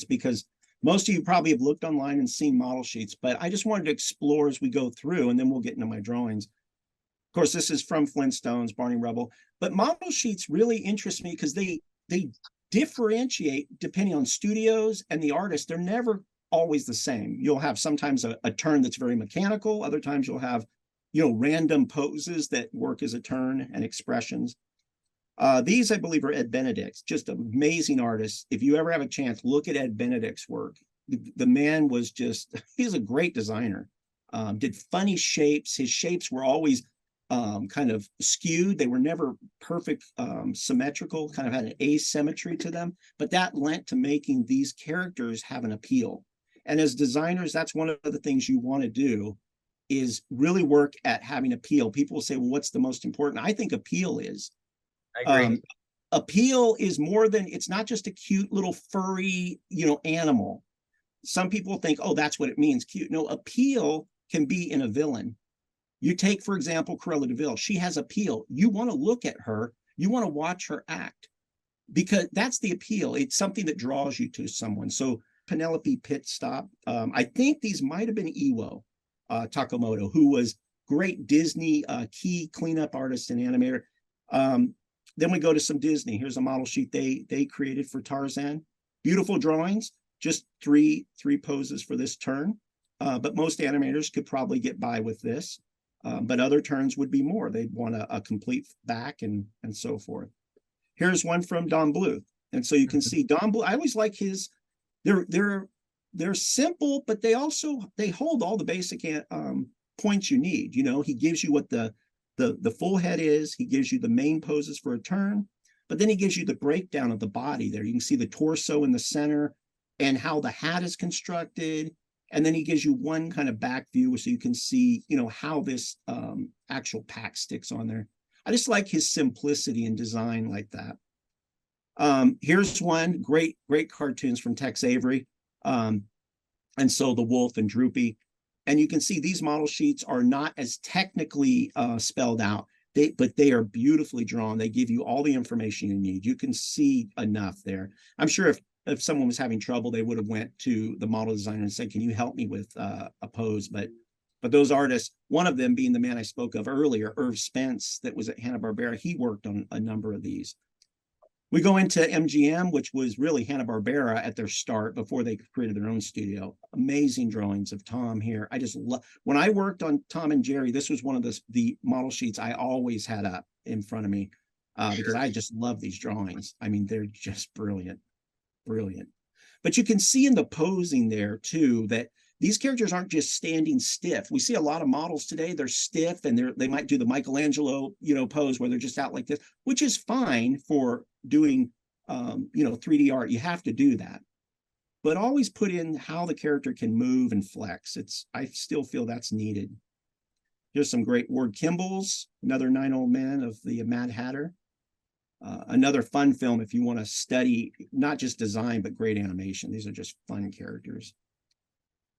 because most of you probably have looked online and seen model sheets, but I just wanted to explore as we go through, and then we'll get into my drawings. Of course, this is from Flintstones, Barney Rubble, but model sheets really interest me because they differentiate depending on studios and the artist. They're never always the same. You'll have sometimes a turn that's very mechanical. Other times you'll have, random poses that work as a turn and expressions. These, I believe, are Ed Benedict's, just amazing artists. If you ever have a chance, look at Ed Benedict's work. The man was he's a great designer. Did funny shapes. His shapes were always kind of skewed. They were never perfect, symmetrical, kind of had an asymmetry to them, but that lent to making these characters have an appeal. And as designers, that's one of the things you want to do, is really work at having appeal. People will say, well, what's the most important? I think appeal is. I agree. Appeal is more than, it's not just a cute little furry, animal. Some people think, oh, that's what it means, cute. No, appeal can be in a villain. You take, for example, Cruella de Vil. She has appeal. You want to look at her. You want to watch her act, because that's the appeal. It's something that draws you to someone. So Penelope Pitstop, I think these might have been Iwo Takamoto, who was great Disney key cleanup artist and animator. Then we go to some Disney. Here's a model sheet they created for Tarzan. Beautiful drawings, just three poses for this turn. But most animators could probably get by with this. But other turns would be more. They'd want a complete back and so forth. Here's one from Don Bluth. And so you can see Don Bluth, I always like his, they're simple, but they hold all the basic points you need. He gives you what the full head is. He gives you the main poses for a turn, but then he gives you the breakdown of the body there. You can see the torso in the center and how the hat is constructed. And then he gives you one kind of back view so you can see, how this actual pack sticks on there. I just like his simplicity in design like that. Here's one, great cartoons from Tex Avery. And so the wolf and Droopy. And you can see these model sheets are not as technically spelled out, but they are beautifully drawn. They give you all the information you need. You can see enough there. I'm sure if someone was having trouble, they would have went to the model designer and said, can you help me with a pose? But those artists, one of them being the man I spoke of earlier, Irv Spence, that was at Hanna-Barbera, he worked on a number of these. We go into MGM, which was really Hanna-Barbera at their start before they created their own studio. Amazing drawings of Tom here. I just love, when I worked on Tom and Jerry, this was one of the model sheets I always had up in front of me because I just love these drawings. I mean, they're just brilliant. But you can see in the posing there too that these characters aren't just standing stiff. We see a lot of models today, they're stiff and they might do the Michelangelo, pose where they're just out like this, which is fine for doing 3D art. You have to do that. But always put in how the character can move and flex. I still feel that's needed. Here's some great Ward Kimball's, another 9 Old Men of the Mad Hatter. Another fun film if you want to study not just design, but great animation. These are just fun characters.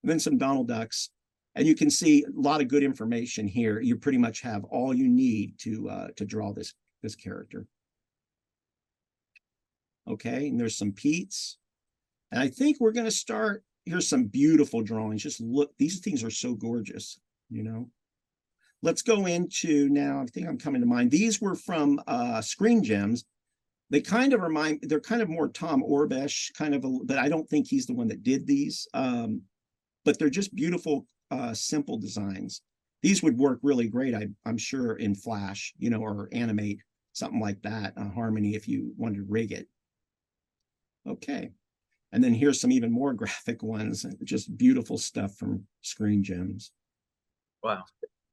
And then some Donald Ducks. And you can see a lot of good information here. You pretty much have all you need to draw this character. Okay, and there's some Pete's. And I think we're going to start, here's some beautiful drawings. Just look, these things are so gorgeous, Let's go into now, I think I'm coming to mind. These were from Screen Gems. They're kind of more Tom Orbesh, but I don't think he's the one that did these. But they're just beautiful, simple designs. These would work really great, I'm sure, in Flash, or animate something like that, Harmony, if you wanted to rig it. Okay. And then here's some even more graphic ones, just beautiful stuff from Screen Gems. Wow.